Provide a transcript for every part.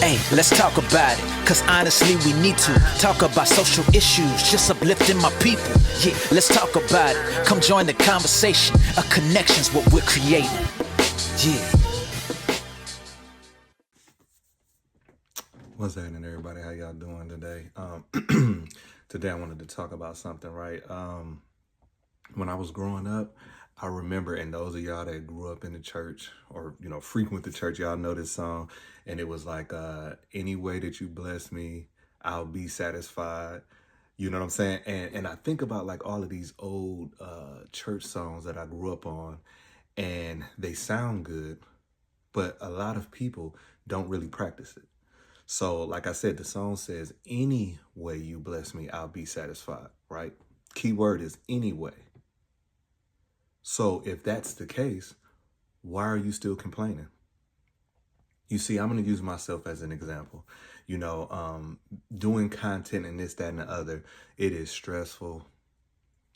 Hey, let's talk about it, cause honestly we need to talk about social issues, just uplifting my people. Yeah, let's talk about it. Come join the conversation. A connection's what we're creating. Yeah. What's happening, everybody? How y'all doing today? Today I wanted to talk about something, right? When I was growing up, I remember, and those of y'all that grew up in the church or, frequent the church, y'all know this song. And it was like, any way that you bless me, I'll be satisfied. You know what I'm saying? And I think about like all of these old church songs that I grew up on, and they sound good, but a lot of people don't really practice it. So, like I said, the song says, any way you bless me, I'll be satisfied, right? Key word is anyway. So if that's the case, why are you still complaining? You see, I'm going to use myself as an example. Doing content and this, that, and the other, it is stressful.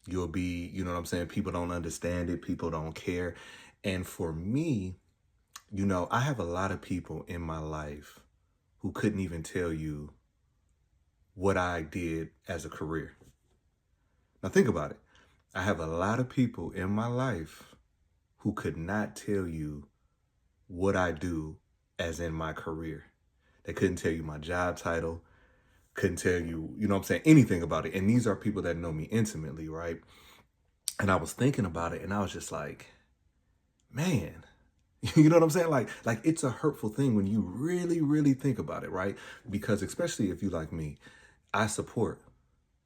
You'll be, you know what I'm saying? People don't understand it. People don't care. And for me, I have a lot of people in my life who couldn't even tell you what I did as a career. Now think about it. I have a lot of people in my life who could not tell you what I do as in my career. They couldn't tell you my job title, couldn't tell you, anything about it. And these are people that know me intimately, right? And I was thinking about it and I was just like, man, you know what I'm saying? Like it's a hurtful thing when you really, really think about it, right? Because especially if you like me, I support,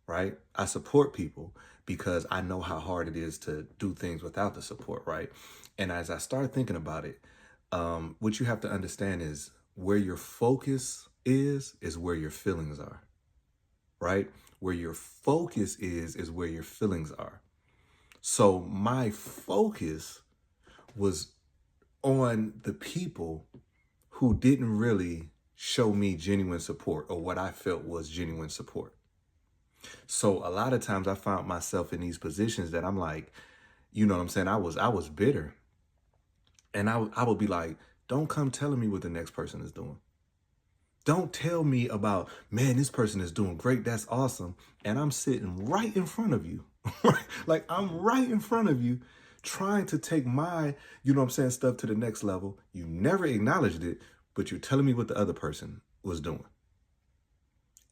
right? I support people because I know how hard it is to do things without the support, right? And as I started thinking about it, what you have to understand is where your focus is where your feelings are, right? Where your focus is where your feelings are. So my focus was on the people who didn't really show me genuine support or what I felt was genuine support. So a lot of times I found myself in these positions that I'm like, you know what I'm saying? I was bitter. And I would be like, don't come telling me what the next person is doing. Don't tell me about, man, this person is doing great. That's awesome. And I'm sitting right in front of you. Like I'm right in front of you trying to take my, stuff to the next level. You never acknowledged it, but you're telling me what the other person was doing.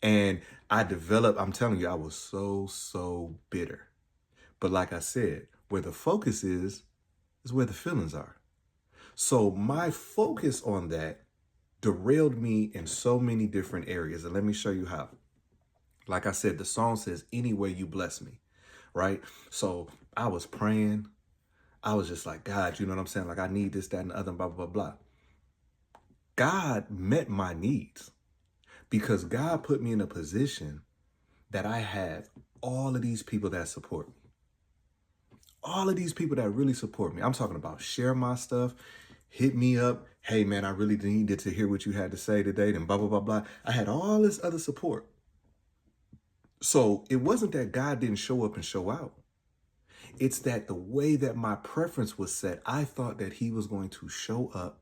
And I'm telling you, I was so bitter. But like I said, where the focus is where the feelings are. So my focus on that derailed me in so many different areas. And let me show you how. Like I said, the song says, any way you bless me, right? So I was praying. I was just like, God, you know what I'm saying? Like I need this, that, and the other, blah, blah, blah. God met my needs because God put me in a position that I had all of these people that support me. All of these people that really support me. I'm talking about share my stuff, hit me up. Hey, man, I really needed to hear what you had to say today, and blah, blah, blah, blah. I had all this other support. So it wasn't that God didn't show up and show out. It's that the way that my preference was set, I thought that he was going to show up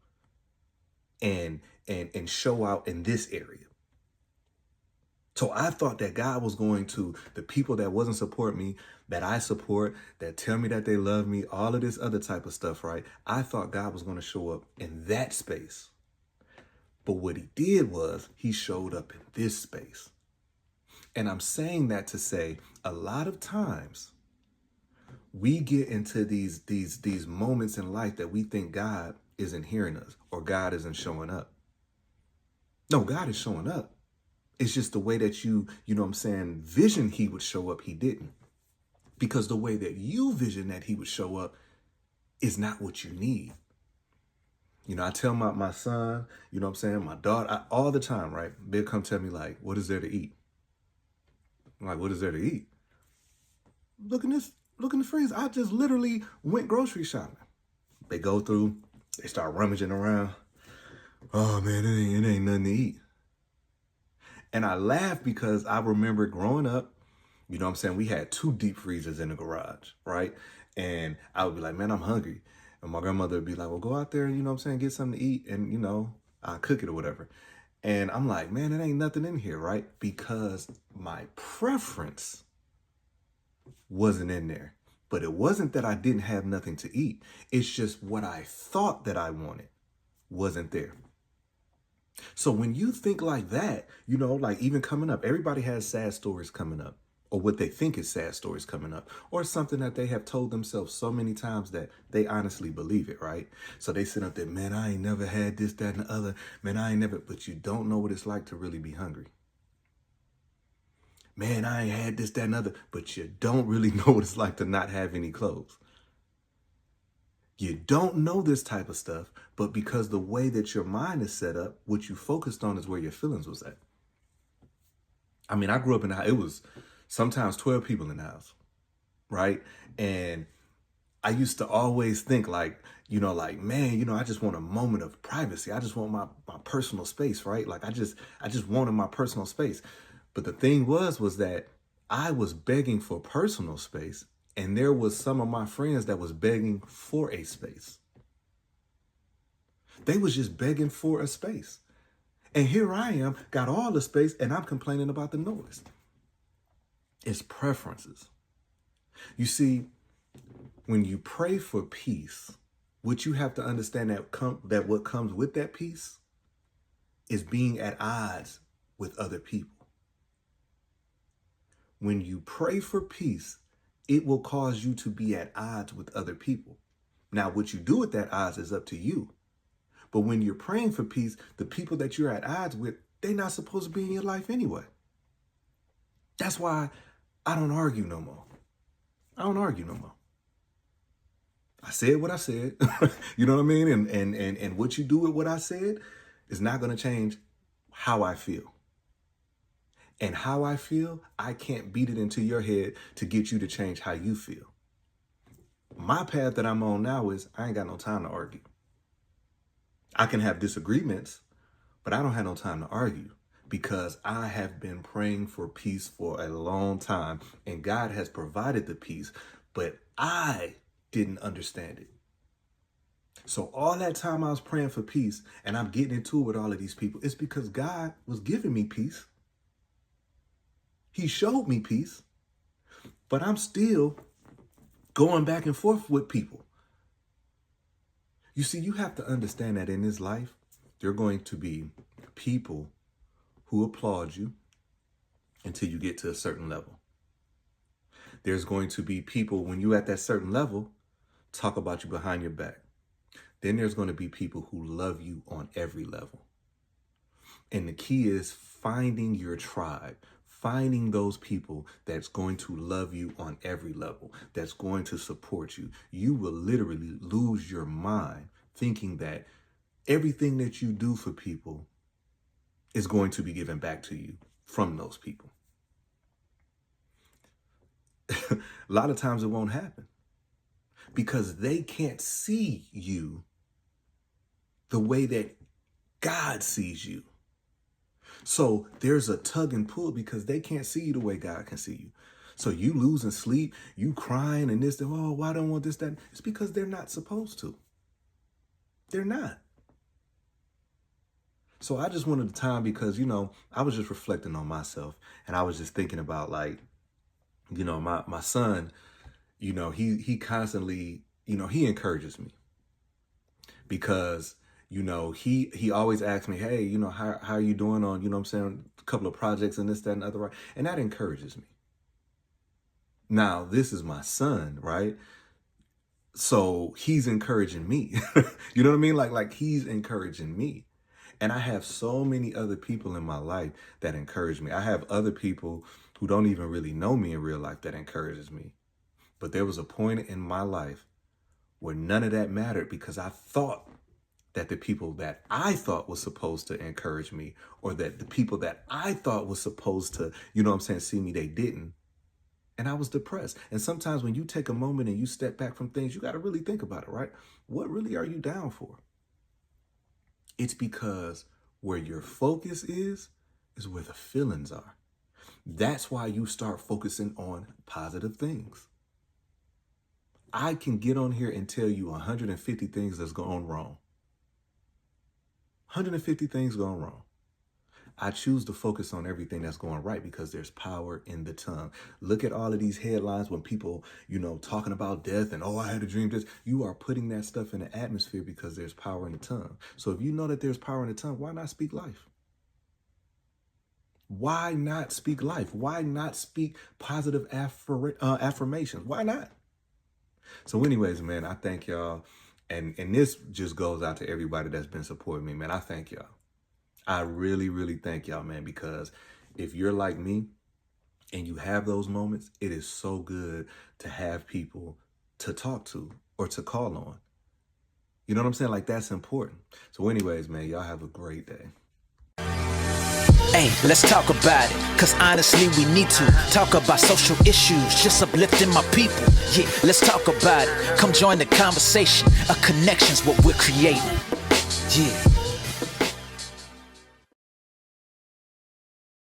and show out in this area. So I thought that God was going to, the people that wasn't support me, that I support, that tell me that they love me, all of this other type of stuff, right? I thought God was going to show up in that space. But what he did was he showed up in this space. And I'm saying that to say a lot of times we get into these moments in life that we think God isn't hearing us or God isn't showing up. No, God is showing up. It's just the way that vision he would show up, he didn't. Because the way that you vision that he would show up is not what you need. I tell my son, my daughter, all the time, right? They'll come tell me like, what is there to eat? I'm like, what is there to eat? Look in the freezer. I just literally went grocery shopping. They go through, they start rummaging around. Oh man, it ain't nothing to eat. And I laugh because I remember growing up, we had 2 deep freezers in the garage, right? And I would be like, man, I'm hungry. And my grandmother would be like, well, go out there and, get something to eat and, I'll cook it or whatever. And I'm like, man, it ain't nothing in here, right? Because my preference wasn't in there. But it wasn't that I didn't have nothing to eat. It's just what I thought that I wanted wasn't there. So when you think like that, you know, like even coming up, everybody has sad stories coming up, or what they think is sad stories coming up, or something that they have told themselves so many times that they honestly believe it, right? So they sit up there, man, I ain't never had this, that, and the other. Man, I ain't never, but you don't know what it's like to really be hungry. Man, I ain't had this, that, and other, but you don't really know what it's like to not have any clothes. You don't know this type of stuff, but because the way that your mind is set up, what you focused on is where your feelings was at. I mean, I grew up in a house, it was sometimes 12 people in the house, right? And I used to always think like, you know, like, man, you know, I just want a moment of privacy. I just want my personal space, right? Like I just wanted my personal space. But the thing was that I was begging for personal space, and there was some of my friends that was begging for a space. They was just begging for a space. And here I am, got all the space, and I'm complaining about the noise. It's preferences. You see, when you pray for peace, what you have to understand that what comes with that peace is being at odds with other people. When you pray for peace, it will cause you to be at odds with other people. Now, what you do with that odds is up to you. But when you're praying for peace, the people that you're at odds with, they're not supposed to be in your life anyway. That's why I don't argue no more. I don't argue no more. I said what I said. You know what I mean? And what you do with what I said is not going to change how I feel. And how I feel, I can't beat it into your head to get you to change how you feel. My path that I'm on now is I ain't got no time to argue. I can have disagreements, but I don't have no time to argue because I have been praying for peace for a long time and God has provided the peace, but I didn't understand it. So all that time I was praying for peace and I'm getting into it with all of these people, it's because God was giving me peace. He showed me peace, but I'm still going back and forth with people. You see, you have to understand that in this life, there are going to be people who applaud you until you get to a certain level. There's going to be people, when you're at that certain level, talk about you behind your back. Then there's going to be people who love you on every level. And the key is finding your tribe. Finding those people that's going to love you on every level, that's going to support you. You will literally lose your mind thinking that everything that you do for people is going to be given back to you from those people. A lot of times it won't happen because they can't see you the way that God sees you. So there's a tug and pull because they can't see you the way God can see you. So you losing sleep, you crying and this, oh, why don't I want this, that? It's because they're not supposed to. They're not. So I just wanted the time because, you know, I was just reflecting on myself and I was just thinking about like, you know, my son, you know, he constantly, you know, he encourages me because you know, he always asks me, hey, you know, how are you doing on, you know what I'm saying, a couple of projects and this, that, and other, right? And that encourages me. Now, this is my son, right? So he's encouraging me. You know what I mean? Like he's encouraging me. And I have so many other people in my life that encourage me. I have other people who don't even really know me in real life that encourages me. But there was a point in my life where none of that mattered because I thought that the people that I thought was supposed to encourage me, or that the people that I thought was supposed to, you know what I'm saying, see me, they didn't. And I was depressed. And sometimes when you take a moment and you step back from things, you got to really think about it, right? What really are you down for? It's because where your focus is where the feelings are. That's why you start focusing on positive things. I can get on here and tell you 150 things that's gone wrong. 150 things gone wrong. I choose to focus on everything that's going right because there's power in the tongue. Look at all of these headlines when people, talking about death and, oh, I had a dream. You are putting that stuff in the atmosphere because there's power in the tongue. So if you know that there's power in the tongue, why not speak life? Why not speak life? Why not speak positive affirmations? Why not? So anyways, man, I thank y'all. And this just goes out to everybody that's been supporting me, man. I thank y'all. I really, really thank y'all, man, because if you're like me and you have those moments, it is so good to have people to talk to or to call on. You know what I'm saying? Like, that's important. So anyways, man, y'all have a great day. Hey, let's talk about it, cause honestly we need to talk about social issues, just uplifting my people. Yeah, let's talk about it. Come join the conversation. A connection's what we're creating. Yeah.